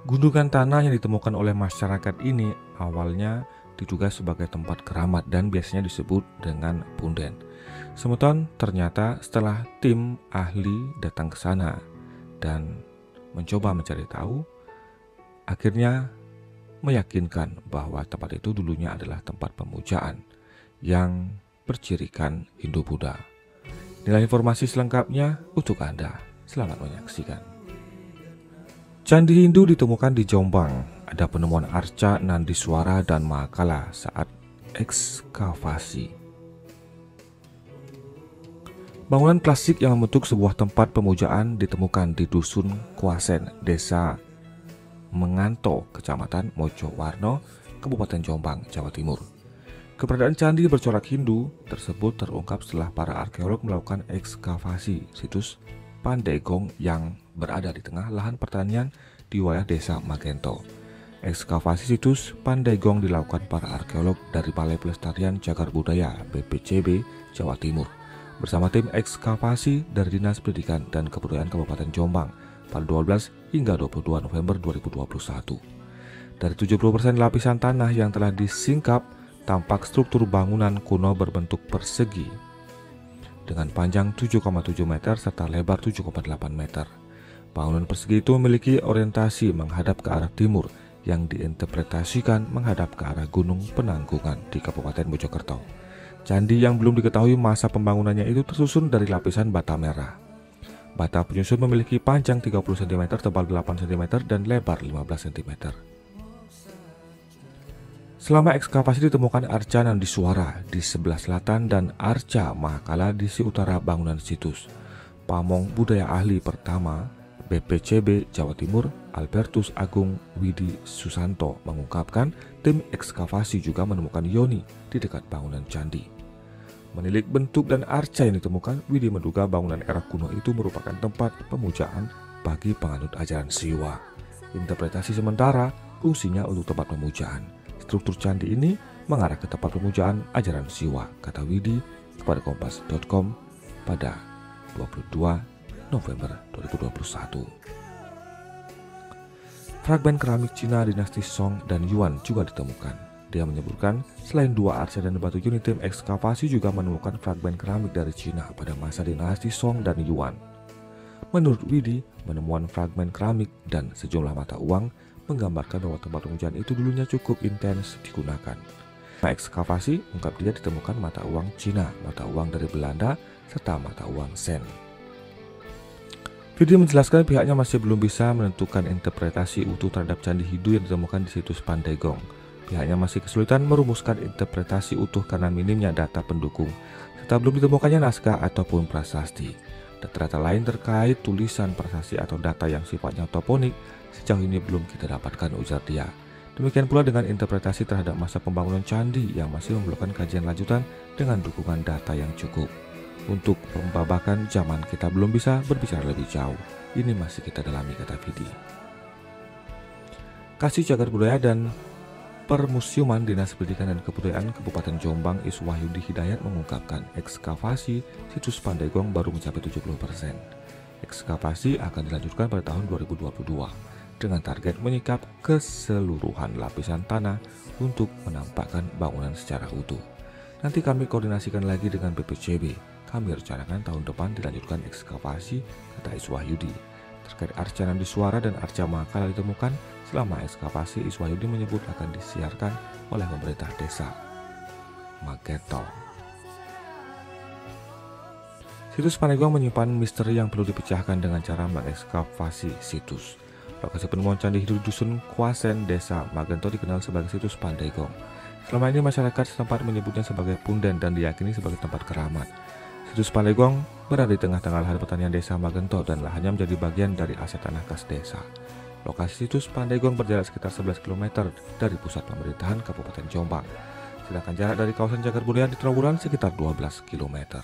Gundukan tanah yang ditemukan oleh masyarakat ini awalnya diduga sebagai tempat keramat dan biasanya disebut dengan punden. Semeton ternyata setelah tim ahli datang ke sana dan mencoba mencari tahu, akhirnya meyakinkan bahwa tempat itu dulunya adalah tempat pemujaan yang bercirikan Hindu-Buddha. Inilah informasi selengkapnya untuk Anda. Selamat menyaksikan. Candi Hindu ditemukan di Jombang. Ada penemuan arca Nandiswara dan Mahakala saat ekskavasi. Bangunan klasik yang membentuk sebuah tempat pemujaan ditemukan di Dusun Kuasen, Desa Menganto, Kecamatan Mojowarno, Kabupaten Jombang, Jawa Timur. Keberadaan candi bercorak Hindu tersebut terungkap setelah para arkeolog melakukan ekskavasi situs Pandegong yang berada di tengah lahan pertanian di wilayah Desa Magento. Ekskavasi situs Pandegong dilakukan para arkeolog dari Balai Pelestarian Cagar Budaya BPCB Jawa Timur bersama tim ekskavasi dari Dinas Pendidikan dan Kebudayaan Kabupaten Jombang pada 12 hingga 22 November 2021. Dari 70% lapisan tanah yang telah disingkap, tampak struktur bangunan kuno berbentuk persegi dengan panjang 7,7 meter serta lebar 7,8 meter. Bangunan persegi itu memiliki orientasi menghadap ke arah timur yang diinterpretasikan menghadap ke arah Gunung Penanggungan di Kabupaten Mojokerto. Candi yang belum diketahui masa pembangunannya itu tersusun dari lapisan bata merah. Bata penyusun memiliki panjang 30 cm, tebal 8 cm, dan lebar 15 cm. Selama ekskavasi ditemukan arca Nandiswara di sebelah selatan dan arca Mahakala di sisi utara bangunan situs. Pamong Budaya Ahli pertama BPCB Jawa Timur, Albertus Agung Widi Susanto mengungkapkan tim ekskavasi juga menemukan yoni di dekat bangunan candi. Menilik bentuk dan arca yang ditemukan, Widi menduga bangunan era kuno itu merupakan tempat pemujaan bagi penganut ajaran Siwa. Interpretasi sementara, fungsinya untuk tempat pemujaan. Struktur candi ini mengarah ke tempat pemujaan ajaran Siwa, kata Widi kepada Kompas.com pada 22 November 2021. Fragmen keramik Cina dinasti Song dan Yuan juga ditemukan. Dia menyebutkan selain dua arca dan batu yoni, tim ekskavasi juga menemukan fragmen keramik dari Cina pada masa dinasti Song dan Yuan. Menurut Widi, penemuan fragmen keramik dan sejumlah mata uang menggambarkan bahwa tempat pemujaan itu dulunya cukup intens digunakan. Nah, ekskavasi ungkap dia ditemukan mata uang Cina, mata uang dari Belanda, serta mata uang sen. Widi menjelaskan pihaknya masih belum bisa menentukan interpretasi utuh terhadap candi Hindu yang ditemukan di situs Pandegong. Pihaknya masih kesulitan merumuskan interpretasi utuh karena minimnya data pendukung, serta belum ditemukannya naskah ataupun prasasti. Data-data lain terkait tulisan prasasti atau data yang sifatnya toponik sejauh ini belum kita dapatkan, ujar dia. Demikian pula dengan interpretasi terhadap masa pembangunan candi yang masih memerlukan kajian lanjutan dengan dukungan data yang cukup. Untuk pembabakan zaman kita belum bisa berbicara lebih jauh. Ini masih kita dalami, kata Widi. Kasih Cagar Budaya dan Permusiuman Dinas Pendidikan dan Kebudayaan Kabupaten Jombang Iswahyudi Hidayat mengungkapkan ekskavasi situs Pandegong baru mencapai 70%. Ekskavasi akan dilanjutkan pada tahun 2022 dengan target menyikap keseluruhan lapisan tanah untuk menampakkan bangunan secara utuh. Nanti kami koordinasikan lagi dengan BPCB. Kami rencanakan tahun depan dilanjutkan ekskavasi, kata Iswahyudi. Terkait arca Nandiswara dan arca Mahakala ditemukan selama ekskavasi, Iswahyudi menyebut akan disiarkan oleh pemerintah desa Magento. Situs Pandegong menyimpan misteri yang perlu dipecahkan dengan cara mengekskavasi situs. Lokasi penemuan candi Hindu Dusun Kuasen, Desa Magento dikenal sebagai situs Pandegong. Selama ini masyarakat setempat menyebutnya sebagai punden dan diyakini sebagai tempat keramat. Situs Pandegong berada di tengah-tengah lahan pertanian Desa Magento dan lahannya menjadi bagian dari aset tanah kas desa. Lokasi situs Pandegong berjarak sekitar 11 km dari pusat pemerintahan Kabupaten Jombang. Sedangkan jarak dari kawasan Cagar Budaya di Trawuran sekitar 12 km.